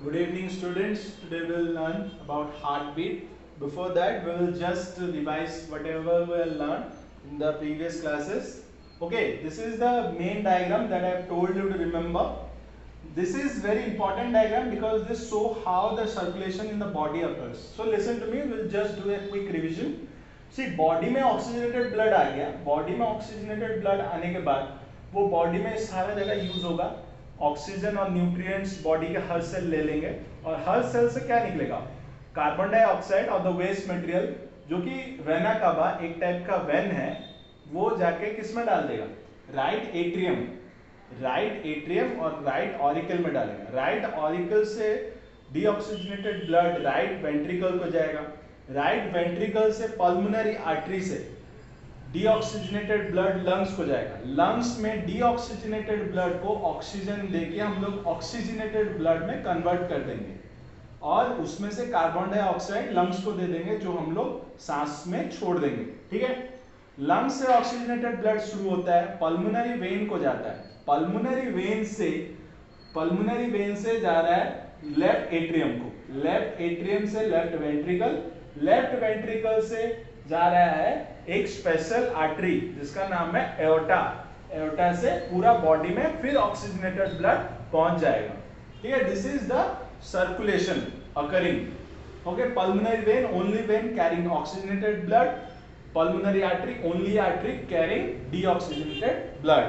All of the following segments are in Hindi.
Good evening, students. Today we will learn about heartbeat. Before that, we will just revise whatever we have learned in the previous classes. Okay, this is the main diagram that I have told you to remember. This is very important diagram because this show how the circulation in the body occurs. So listen to me. We will just do a quick revision. See, body में oxygenated blood आ गया. Body में oxygenated blood आने के बाद वो body में सारा जगह यूज होगा. ऑक्सीजन और न्यूट्रिएंट्स बॉडी के हर सेल ले लेंगे और हर सेल से क्या निकलेगा, कार्बन डाइऑक्साइड और द वेस्ट मटेरियल जो कि वेना कावा एक टाइप का वेन है, वो जाके किस में डाल देगा, राइट एट्रियम और राइट ऑरिकल में डालेगा. राइट ऑरिकल से डीऑक्सीजनेटेड ब्लड राइट वेंट्रिकल को जाएगा. राइट वेंट्रिकल से पल्मोनरी आर्टरी से डीऑक्सीजनेटेड ब्लड लंग्स को जाएगा. लंग्स में डीऑक्सीजनेटेड ब्लड को ऑक्सीजन देके हम लोग ऑक्सीजनेटेड ब्लड में कन्वर्ट कर देंगे और उसमें से कार्बन डाइऑक्साइड लंग्स को दे देंगे जो हम लोग सांस में छोड़ देंगे. ठीक है, लंग्स से ऑक्सीजनेटेड ब्लड शुरू होता है, पल्मोनरी वेन को जाता है. पल्मोनरी वेन से जा रहा है लेफ्ट एट्रियम को, लेफ्ट एट्रियम से लेफ्ट वेंट्रिकल, लेफ्ट वेंट्रिकल से जा रहा है एक स्पेशल आर्टरी जिसका नाम है एओर्टा. एओर्टा से पूरा बॉडी में फिर ऑक्सीजनेटेड ब्लड पहुंच जाएगा. ठीक है, this is the circulation occurring. Okay, pulmonary vein only when carrying oxygenated blood, pulmonary artery only artery carrying deoxygenated blood.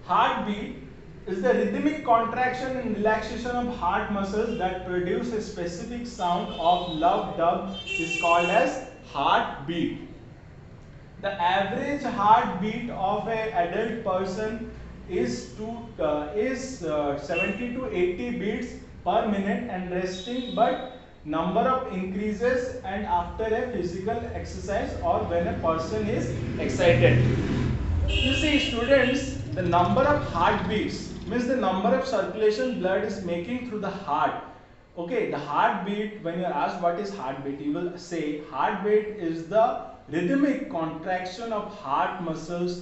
Heartbeat is the rhythmic contraction and relaxation of heart muscles that produce a specific sound of love dub is called as heartbeat. The average heartbeat of an adult person is 70 to 80 beats per minute and resting, but number of increases and after a physical exercise or when a person is excited. You see students, the number of heartbeats means the number of circulation blood is making through the heart. Okay, the heartbeat, when you are asked what is heartbeat, you will say heartbeat is the rhythmic contraction of heart muscles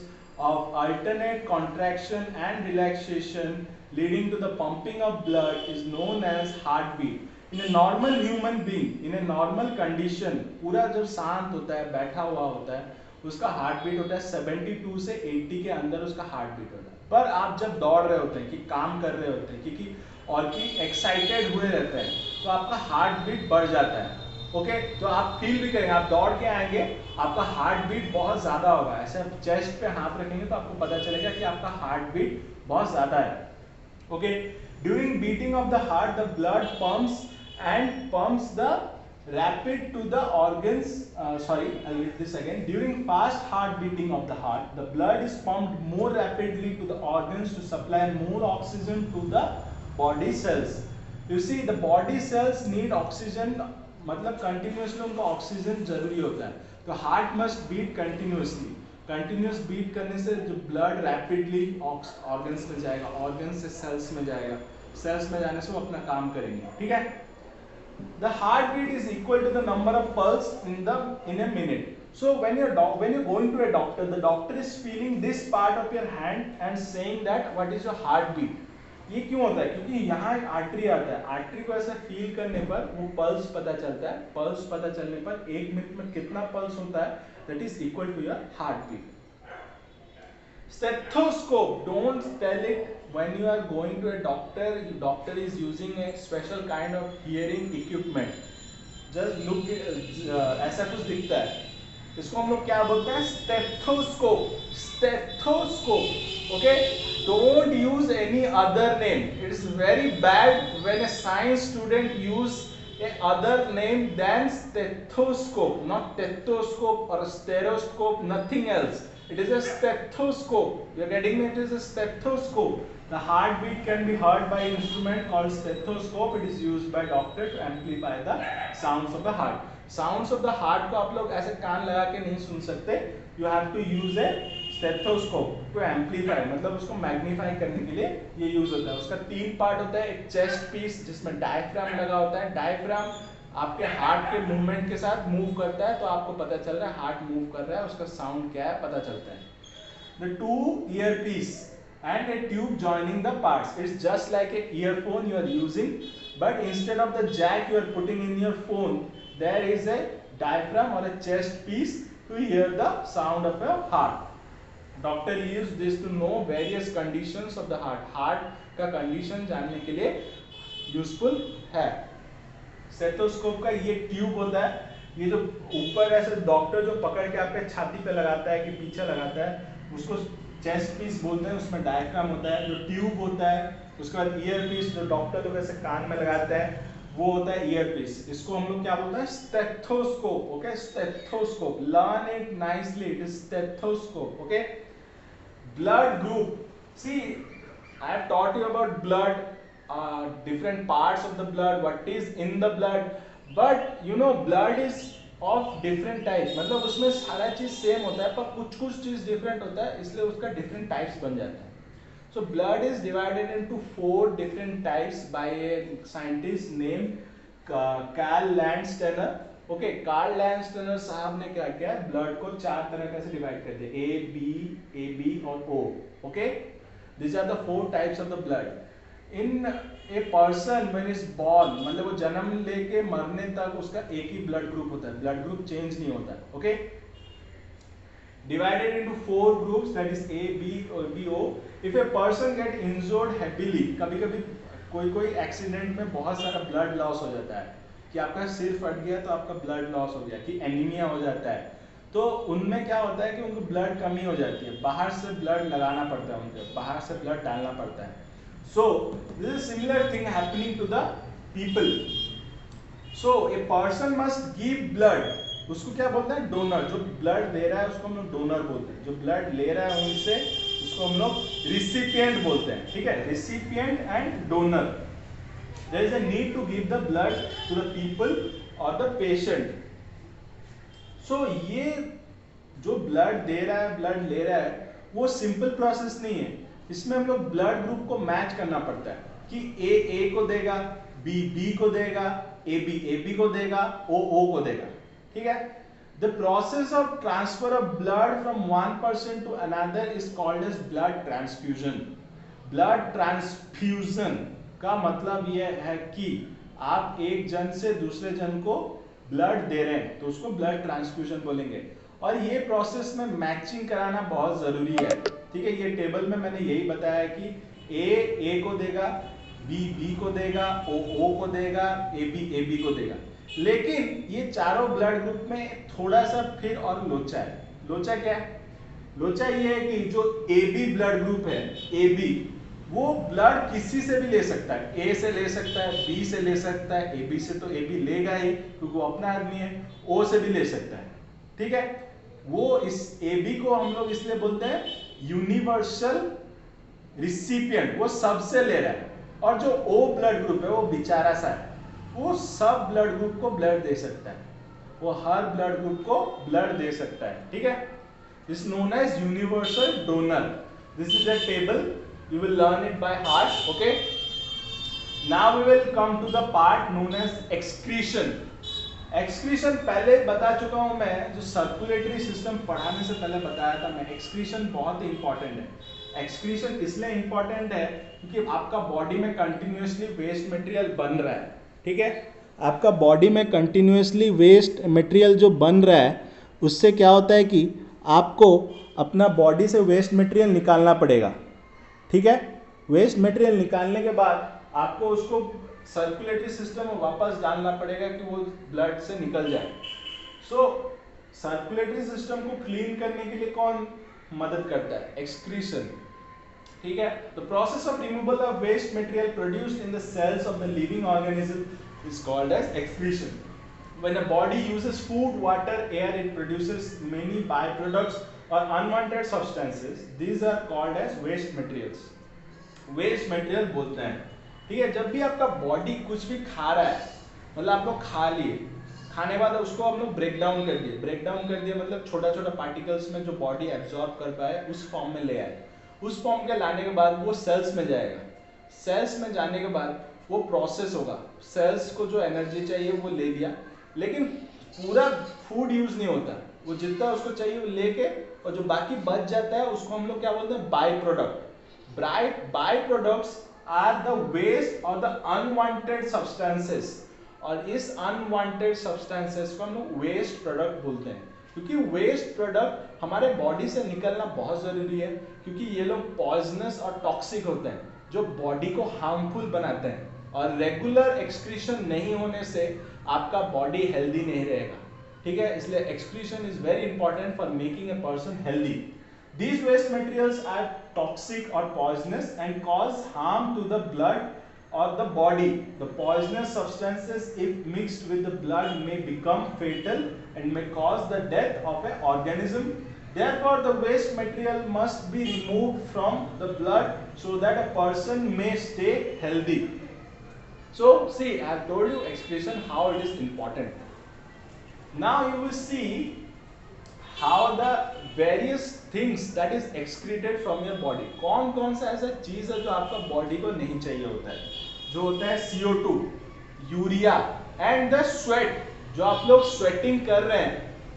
of alternate contraction and relaxation leading to the pumping of blood is known as heartbeat. In a normal human being, in a normal condition, पूरा जब शांत होता है, बैठा हुआ होता है, उसका हार्ट बीट होता है 72 से 80 के अंदर उसका हार्ट बीट होता है. पर आप जब दौड़ रहे होते हैं, कि काम कर रहे होते हैं, क्योंकि और कि एक्साइटेड हुए रहते हैं, तो आपका हार्ट बीट बढ़ जाता है. ओके, तो आप फील भी करेंगे, आप दौड़ के आएंगे, आपका हार्ट बीट बहुत ज्यादा होगा. ऐसे आप चेस्ट पे हाथ रखेंगे तो आपको पता चलेगा कि आपका हार्ट बीट बहुत ज्यादा है. Okay, during beating of the heart the blood pumps the rapid to the organs. I'll read this again. During fast heart beating of the heart, the blood is pumped more rapidly to the organs to supply more oxygen to the body cells. You see, the body cells need oxygen, मतलब continuously उनको ऑक्सीजन जरूरी होता है. तो heart must beat continuously. Continuous beat करने से जो ब्लड रैपिडली ऑर्गन्स में जाएगा, ऑर्गन्स से सेल्स में जाएगा, सेल्स में जाने से वो अपना काम करेंगे. ठीक है, the heartbeat is equal to the number of pulse in a minute. So when you're going to a doctor, the doctor is feeling this part of your hand and saying that what is your heartbeat. ये क्यों होता है? क्योंकि यहाँ एक आर्टरी आता है, आर्टरी को ऐसा फील करने पर वो पल्स पता चलता है. पल्स पता चलने पर 1 मिनट में कितना पल्स होता है, that is equal to your heartbeat. Stethoscope, don't tell it when you are going to a doctor. Doctor is using a special kind of hearing equipment. Just look, ऐसा कुछ दिखता है, इसको हम लोग क्या बोलते हैं? Stethoscope. Okay, don't use any other name. It is very bad when a science student use a other name than stethoscope. Not stethoscope or stereoscope, nothing else. It is a stethoscope. You are getting me? It is a stethoscope. The heartbeat can be heard by an instrument called stethoscope. It is used by doctor to amplify the sounds of the heart. Sounds of the heart को आप लोग ऐसे कान लगा के नहीं सुन सकते. You have to use a stethoscope to amplify, मतलब उसको मैग्नीफाई करने के लिए ये यूज होता है. उसका 3 पार्ट होता है. एक चेस्ट पीस जिसमें डायफ्राम लगा होता है. डायफ्राम आपके हार्ट के मूवमेंट के साथ मूव करता है, तो आपको पता चल रहा है हार्ट मूव कर रहा है, उसका साउंड क्या है पता चलता है. The 2 earpiece and a tube joining the parts. It's just like a earphone you are using, but instead of the jack you are putting in your phone, there is a diaphragm or a chest piece to hear the sound of your heart. Doctor use this to know various conditions of the heart. Heart का कंडीशन जानने के लिए यूजफुल है. स्टेथोस्कोप का ये ट्यूब होता है, ये जो ऊपर ऐसे डॉक्टर जो पकड़ के आपके छाती पे लगाता है कि पीछे लगाता है, उसको चेस्ट पीस बोलते हैं. उसमें डायफ्राम होता है, जो ट्यूब होता है. उसके बाद ईयर पीस जो डॉक्टर लोग ऐसे कान में लगाते हैं, वो होता है ईयर पीस. इसको हम लोग क्या बोलते हैं? Stethoscope. Okay, stethoscope. Learn it nicely. It is stethoscope. Okay. Blood group. See, I have taught you about blood, different parts of the blood, what is in the blood. But you know, blood is of different types. मतलब उसमें सारा चीज सेम होता है, पर कुछ कुछ चीज डिफरेंट होता है, इसलिए उसका डिफरेंट टाइप्स बन जाता है. So blood is divided into 4 different types by a scientist named Carl Landsteiner. Okay, Carl Landsteiner साहब ने क्या किया? ब्लड को 4 तरह से डिवाइड कर दिया, ए बी और O. Okay, this are the 4 types of the blood. In a person when is born, मतलब वो जन्म लेके मरने तक उसका एक ही ब्लड ग्रुप होता है, ब्लड ग्रुप चेंज नहीं होता. Okay, divided into 4 groups, that is A B और B O. If a person get injured happily, कभी कभी कोई एक्सीडेंट में बहुत सारा ब्लड लॉस हो जाता है, कि आपका सिर फट गया तो आपका ब्लड लॉस हो गया, कि एनीमिया हो जाता है, तो उनमें क्या होता है कि उनको ब्लड कमी हो जाती है, बाहर से ब्लड लगाना पड़ता है, उनको बाहर से ब्लड डालना पड़ता है. So this is similar thing happening to the people. So a person must give blood. उसको क्या बोलते हैं? डोनर. जो ब्लड दे रहा है उसको हम लोग डोनर बोलते हैं, जो ब्लड ले रहा है उनसे उसको हम लोग रिसिपिएंट बोलते हैं. ठीक है, recipient and donor. There is a need to give the blood to the people or the patient. So ये जो ब्लड दे रहा है, ब्लड ले रहा है, वो सिंपल प्रोसेस नहीं है. इसमें हम लोग ब्लड ग्रुप को मैच करना पड़ता है, कि ए को देगा, बी को देगा, ए बी को देगा, ओ को देगा. ठीक है. The process of transfer of blood from one person to another is called as blood transfusion. Blood transfusion का मतलब यह है कि आप एक जन से दूसरे जन को ब्लड दे रहे हैं, तो उसको ब्लड ट्रांसफ्यूजन बोलेंगे. और ये प्रोसेस में मैचिंग कराना बहुत जरूरी है. ठीक है, ये टेबल में मैंने यही बताया कि ए को देगा, बी को देगा, ओ को देगा, ए बी को देगा. लेकिन ये चारों ब्लड ग्रुप में थोड़ा सा फिर और लोचा है. लोचा क्या है? लोचा ये है कि जो ए बी ब्लड ग्रुप है, ए बी, वो ब्लड किसी से भी ले सकता है. ए से ले सकता है, बी से ले सकता है, ए बी से तो ए बी लेगा ही क्योंकि वो अपना आदमी है. ओ से भी ले सकता है. ठीक है, वो इस ए बी को हम लोग इसलिए बोलते हैं यूनिवर्सल रिसिपिएंट, वो सबसे ले रहा है. और जो ओ ब्लड ग्रुप है वो बेचारा सा है, वो सब ब्लड ग्रुप को ब्लड दे सकता है, वो हर ब्लड ग्रुप को ब्लड दे सकता है. ठीक है, this known as universal donor. This is a table. You will learn it by heart. Okay. Now we will come to the part known as excretion. Excretion पहले बता चुका हूँ मैं, जो सर्कुलेटरी सिस्टम पढ़ाने से पहले बताया था मैं. excretion बहुत ही इंपॉर्टेंट है. excretion इसलिए इंपॉर्टेंट है क्योंकि आपका बॉडी में कंटिन्यूसली वेस्ट मटेरियल बन रहा है. ठीक है, आपका बॉडी में कंटिन्यूसली वेस्ट मटेरियल जो बन रहा है, उससे क्या होता है कि आपको अपना बॉडी से वेस्ट मटेरियल निकालना पड़ेगा. ठीक है, वेस्ट मटेरियल निकालने के बाद आपको उसको सर्कुलेटरी सिस्टम में वापस डालना पड़ेगा कि वो ब्लड से निकल जाए. सो सर्कुलेटरी सिस्टम को क्लीन करने के लिए कौन मदद करता है? एक्सक्रीशन. ठीक है, the process of removal of waste material produced in the cells of the living organism is called as excretion. When a body uses food, water, air, it produces many byproducts or unwanted substances. These are called as waste materials. Waste material बोलते हैं. ठीक है, जब भी आपका बॉडी कुछ भी खा रहा है, मतलब आप लोग खा लिए, खाने के बाद उसको हम लोग ब्रेक डाउन कर दिए. ब्रेक डाउन कर दिया मतलब छोटा छोटा पार्टिकल्स में जो बॉडी एब्जॉर्ब कर पाए उस फॉर्म में ले आए. उस फॉर्म के लाने के बाद वो सेल्स में जाएगा. सेल्स में जाने के बाद वो प्रोसेस होगा. सेल्स को जो एनर्जी चाहिए वो ले लिया, लेकिन पूरा फूड यूज नहीं होता. वो जितना उसको चाहिए वो लेके, और जो बाकी बच जाता है उसको हम लोग क्या बोलते हैं? By product. By products are the waste और द अनवांटेड सब्सटेंसेस, और इस अनवांटेड सब्सटेंसेस को हम लोग वेस्ट प्रोडक्ट बोलते हैं, क्योंकि वेस्ट प्रोडक्ट हमारे बॉडी से निकलना बहुत जरूरी है, क्योंकि ये लोग पॉइजनस और टॉक्सिक होते हैं जो बॉडी को हार्मफुल बनाते हैं, और रेगुलर एक्सक्रीशन नहीं होने से आपका बॉडी हेल्दी नहीं रहेगा, ठीक है। इसलिए excretion is very important for making a person healthy. These waste materials are toxic or poisonous and cause harm to the blood or the body. The poisonous substances, if mixed with the blood, may become fatal and may cause the death of an organism. Therefore, the waste material must be removed from the blood so that a person may stay healthy. So, see, I have told you excretion how it is important. Now you will see how the various things that is excreted from your body. कौन कौन सा ऐसा चीज है जो आपका बॉडी को नहीं चाहिए होता है, जो होता है CO2, urea and the sweat. जो आप लोग स्वेटिंग कर रहे हैं,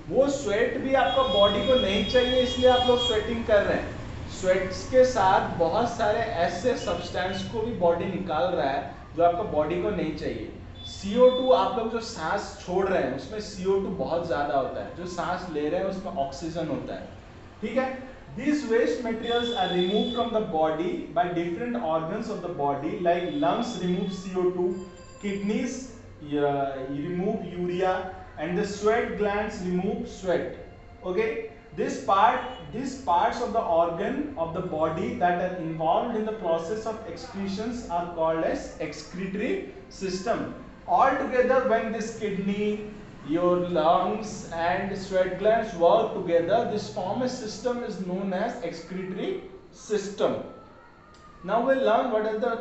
वो स्वेट भी आपका बॉडी को नहीं चाहिए, इसलिए आप लोग स्वेटिंग कर रहे हैं। स्वेट्स के साथ बहुत सारे ऐसे सब्सटेंस को भी बॉडी निकाल रहा है जो आपका बॉडी को नहीं चाहिए। CO2 आप लोग जो सांस छोड़ रहे हैं उसमें CO2 बहुत ज्यादा होता है, जो सांस ले रहे हैं उसमें ऑक्सीजन होता है, ठीक है। These waste materials are removed from the body by different organs of the body, like lungs remove CO2, kidneys remove urea, and the sweat glands remove sweat. Okay, these parts of the organ of the body that are involved in the process of excretions are called as excretory system. Altogether, when this kidney, your lungs and sweat glands work together, this form a system is known as excretory system. Now we'll learn what are the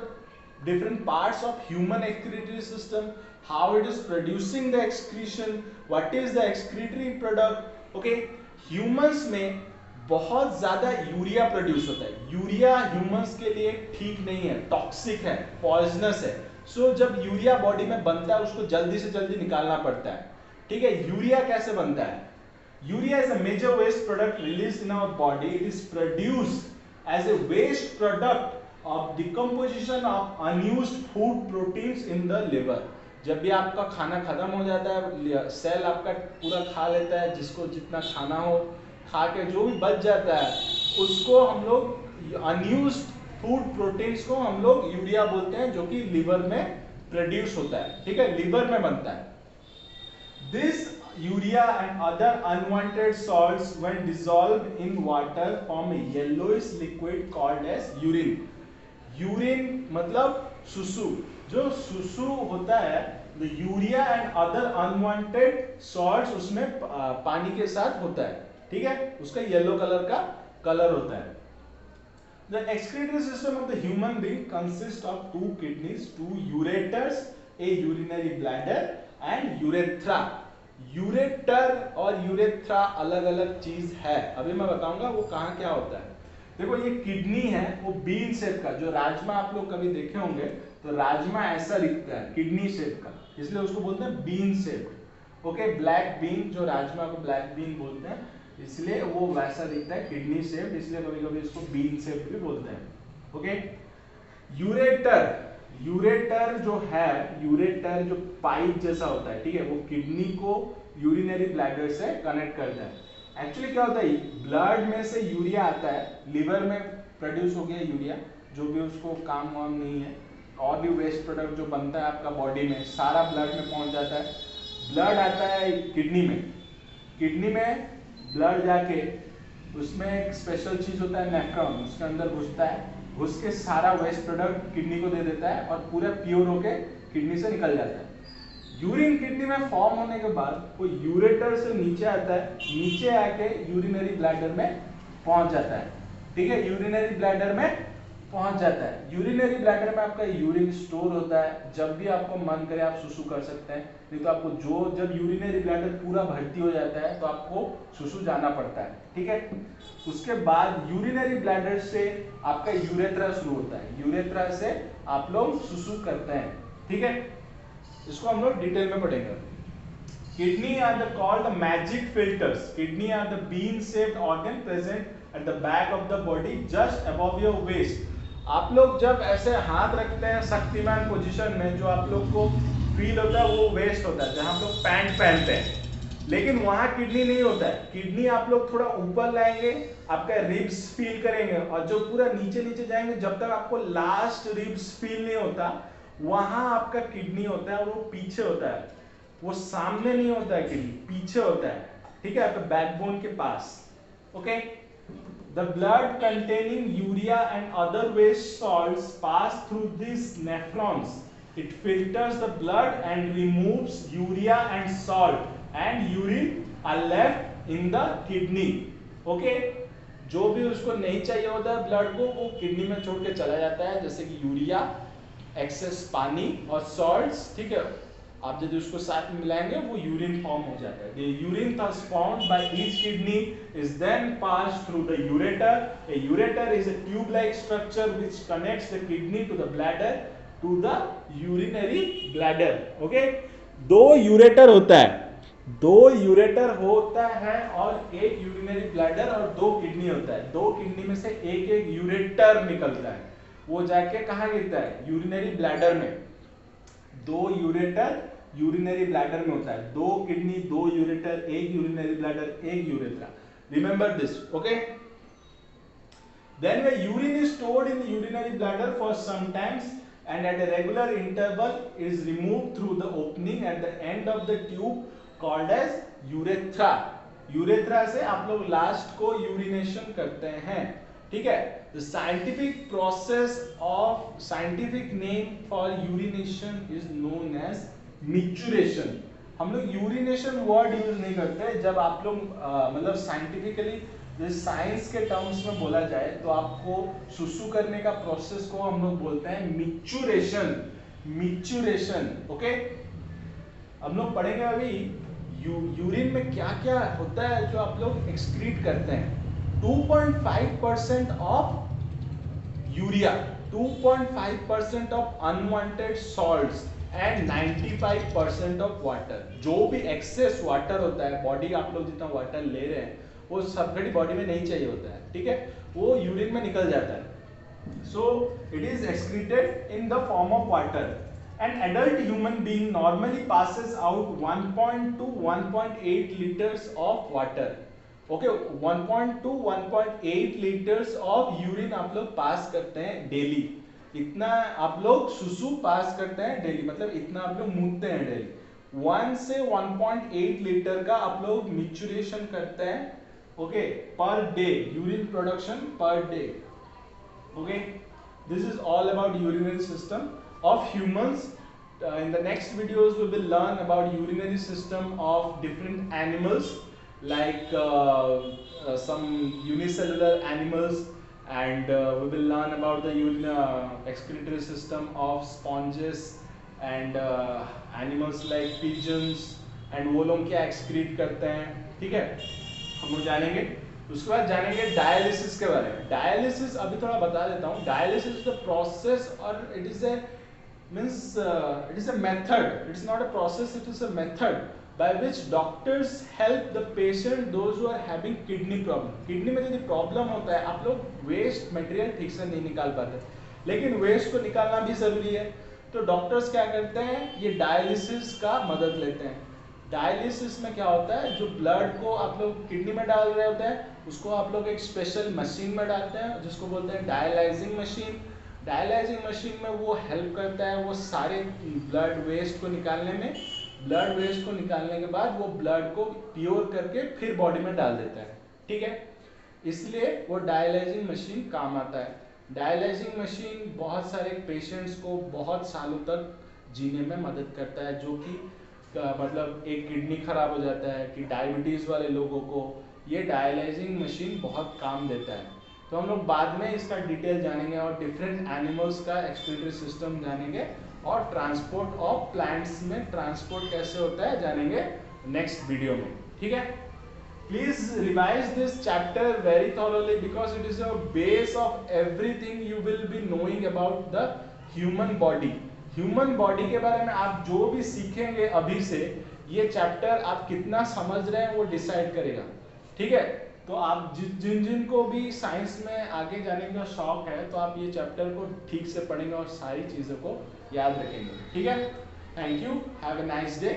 different parts of human excretory system, how it is producing the excretion, what is the excretory product. Okay, humans में बहुत ज्यादा यूरिया प्रोड्यूस होता है। यूरिया ह्यूमंस के लिए ठीक नहीं है, टॉक्सिक है, पॉइजनस है। सो जब यूरिया बॉडी में बनता है उसको जल्दी से जल्दी निकालना पड़ता है, ठीक है। यूरिया कैसे बनता है? Urea is a major waste product released in our body. It is produced as a waste product of decomposition of unused food proteins in the liver. जब भी आपका खाना खत्म हो जाता है, सेल आपका पूरा खा लेता है, जिसको जितना खाना हो खा के जो भी बच जाता है उसको हम लोग अनयूज्ड फूड प्रोटीन्स को हम लोग यूरिया बोलते हैं, जो कि लिवर में प्रोड्यूस होता है, ठीक है, लिवर में बनता है. This urea and other unwanted salts when dissolved in water form a yellowish liquid called as urine. Urine मतलब सुसु. जो सुसु होता है, the urea and other unwanted salts उसमें पानी के साथ होता है, ठीक है, उसका येलो कलर का कलर होता है. The excretory system of the human being consists of two kidneys, two ureters, a urinary bladder and urethra. Ureter और यूरेथ्रा अलग अलग चीज है, अभी मैं बताऊंगा वो कहाँ क्या होता है. देखो ये किडनी है, वो बीन शेप का, जो राजमा आप लोग कभी देखे होंगे तो राजमा ऐसा दिखता है किडनी शेप का, इसलिए उसको बोलते हैं bean shape. Okay, black bean, जो राजमा को ब्लैक बीन बोलते हैं, इसलिए वो वैसा दिखता है किडनी शेप, इसलिए कभी कभी इसको बीन शेप भी बोलते हैं. ओके, यूरेटर, यूरेटर जो है, यूरेटर जो पाइप जैसा होता है, ठीक है, वो किडनी को यूरिनरी ब्लैडर से कनेक्ट करता है. एक्चुअली क्या होता है, ब्लड में से यूरिया आता है, लिवर में प्रोड्यूस हो गया यूरिया, जो भी उसको काम वाम नहीं है, और भी वेस्ट प्रोडक्ट जो बनता है आपका बॉडी में सारा ब्लड में पहुंच जाता है. ब्लड आता है किडनी में, किडनी में ब्लड जाके उसमें एक स्पेशल चीज होता है नेफ्रॉन, उसके अंदर घुसता है, घुस के सारा वेस्ट प्रोडक्ट किडनी को दे देता है और पूरा प्योर होके किडनी से निकल जाता है. यूरिन किडनी में फॉर्म होने के बाद वो यूरेटर से नीचे आता है, नीचे आके यूरिनरी ब्लैडर में पहुंच जाता है, ठीक है, यूरिनरी ब्लैडर में पहुंच जाता है. यूरिनरी ब्लैडर में आपका यूरिन स्टोर होता है, जब भी आपको मन करे आप सुसु कर सकते हैं, नहीं तो आपको जब यूरिनरी ब्लैडर पूरा भर्ती हो जाता है तो आपको सुसु जाना पड़ता है, ठीक है. उसके बाद यूरिनरी ब्लैडर से आपका यूरेथ्रा शुरू होता है, यूरेथ्रा से आप लोग सुसु करते हैं, ठीक है. इसको हम लोग डिटेल में पढ़ेंगे. Kidney are called the magic filters. Kidney are the bean-shaped organ present at the back of the body, just above your waist. आप लोग जब ऐसे हाथ रखते हैं शक्तिमान पोजीशन में, जो आप लोग को फील होता है वो वेस्ट होता है, जहां आप लोग पैंट पहनते हैं, लेकिन वहां किडनी नहीं होता है। किडनी आप लोग थोड़ा ऊपर लाएंगे, आपका रिब्स फील करेंगे, और जो पूरा नीचे नीचे जाएंगे, जब तक आपको लास्ट रिब्स फील नहीं होता, वहां आपका किडनी होता है, वो पीछे होता है, वो सामने नहीं होता है, किडनी पीछे होता है, ठीक है, आपके बैकबोन के पास। Okay, the blood containing urea and other waste salts pass through these nephrons. It filters the blood and removes urea and salt, and urine are left in the kidney. Okay, जो भी उसको नहीं चाहिए होता है ब्लड को, वो किडनी में छोड़ के चला जाता है, जैसे कि यूरिया, एक्सेस पानी और सॉल्ट्स, ठीक है। आप यदि उसको साथ में मिलाएंगे वो यूरिन फॉर्म हो जाता है। The urine thus formed by each kidney is then passed through the ureter. A ureter is a tube-like structure which connects the kidney to the bladder to the urinary bladder. Okay? दो यूरेटर होता है, दो यूरेटर होता है और एक यूरिनरी ब्लैडर, और दो किडनी होता है। दो किडनी में से एक एक यूरेटर निकलता है, वो जाके कहाँ गिरता है? यूरिनरी ब्लैडर में। दो यूरेटर यूरिनरी ब्लैडर में होता है, दो किडनी, दो यूरेटर, एक यूरिनरी ब्लैडर, एक urethra. Remember this, okay? Then when urine is stored in the urinary bladder for some times and at a regular interval is removed through the opening at the end of the tube called as urethra. Urethra से आप लोग लास्ट को यूरिनेशन करते हैं, ठीक है? The scientific name for urination is known as micturition. हम लोग यूरिनेशन वर्ड यूज नहीं करते। जब आप लोग मतलब साइंटिफिकली साइंस के टर्म्स में बोला जाए तो आपको सुसु करने का प्रोसेस को हम लोग बोलते हैं मिक्चुरेशन। Micturition, okay? हम लोग पढ़ेंगे अभी यूरिन में क्या क्या होता है जो आप लोग एक्सक्रीट करते हैं। 2.5% of urea, 2.5% of unwanted salts and 95% of water. जो भी एक्सेस वाटर होता है, बॉडी आप लोग जितना वाटर ले रहे हैं वो सबकी बॉडी में नहीं चाहिए होता है, ठीक है, वो यूरिन में निकल जाता है। So it is excreted in the form of water. An adult human being normally passes out 1.2 to 1.8 liters of water. Okay, 1.2 to 1.8 liters of urine आप लोग पास करते हैं डेली। इतना आप लोग सुसु पास करते हैं डेली, मतलब इतना आप लोग मूतते हैं डेली। 1 से 1.8 लीटर का आप लोग मिक्चुरेशन करते हैं, okay, per day, urine production per day. Okay, this is all about urinary system of humans. In the next videos we will learn about urinary system of different animals, like some unicellular animals, and we will learn about the excretory system of sponges and animals like pigeons, and वो लोग क्या excrete करते हैं, ठीक है, हम लोग जानेंगे। उसके बाद जानेंगे डायलिसिस के बारे में। डायलिसिस अभी थोड़ा बता देता हूँ। डायलिसिस इज द प्रोसेस, और it is a means it is a method, it is not a process, it is a method by which doctors help the patient, those who are having kidney problem. Kidney में यदि प्रॉब्लम होता है, आप लोग वेस्ट मटेरियल ठीक से नहीं निकाल पाते, लेकिन वेस्ट को निकालना भी जरूरी है, तो डॉक्टर्स क्या करते हैं, ये डायलिसिस का मदद लेते हैं। डायलिसिस में क्या होता है, जो ब्लड को आप लोग किडनी में डाल रहे होते हैं, उसको आप लोग एक स्पेशल मशीन में डालते हैं जिसको बोलते हैं डायलाइजिंग मशीन। डायलाइजिंग मशीन में वो हेल्प करता है वो सारे ब्लड वेस्ट को निकालने में। ब्लड वेस्ट को निकालने के बाद वो ब्लड को प्योर करके फिर बॉडी में डाल देता है, ठीक है, इसलिए वो डायलाइजिंग मशीन काम आता है। डायलाइजिंग मशीन बहुत सारे पेशेंट्स को बहुत सालों तक जीने में मदद करता है, जो कि मतलब एक किडनी खराब हो जाता है कि डायबिटीज़ वाले लोगों को ये डायलाइजिंग मशीन बहुत काम देता है। तो हम लोग बाद में इसका डिटेल जानेंगे और डिफरेंट एनिमल्स का एक्सक्रीटरी सिस्टम जानेंगे, और ट्रांसपोर्ट ऑफ प्लांट्स में ट्रांसपोर्ट कैसे होता है जानेंगे नेक्स्ट वीडियो में, ठीक है। Please revise this chapter very thoroughly because it is a base of everything you will be knowing about the human body. Human body के बारे में आप जो भी सीखेंगे अभी से, ये चैप्टर आप कितना समझ रहे हैं वो डिसाइड करेगा, ठीक है। तो आप जिन जिन को भी साइंस में आगे जाने का शौक है तो आप ये चैप्टर को ठीक से पढ़ेंगे और सारी चीज़ों को याद रखेंगे। ठीक है, thank you, have a nice day.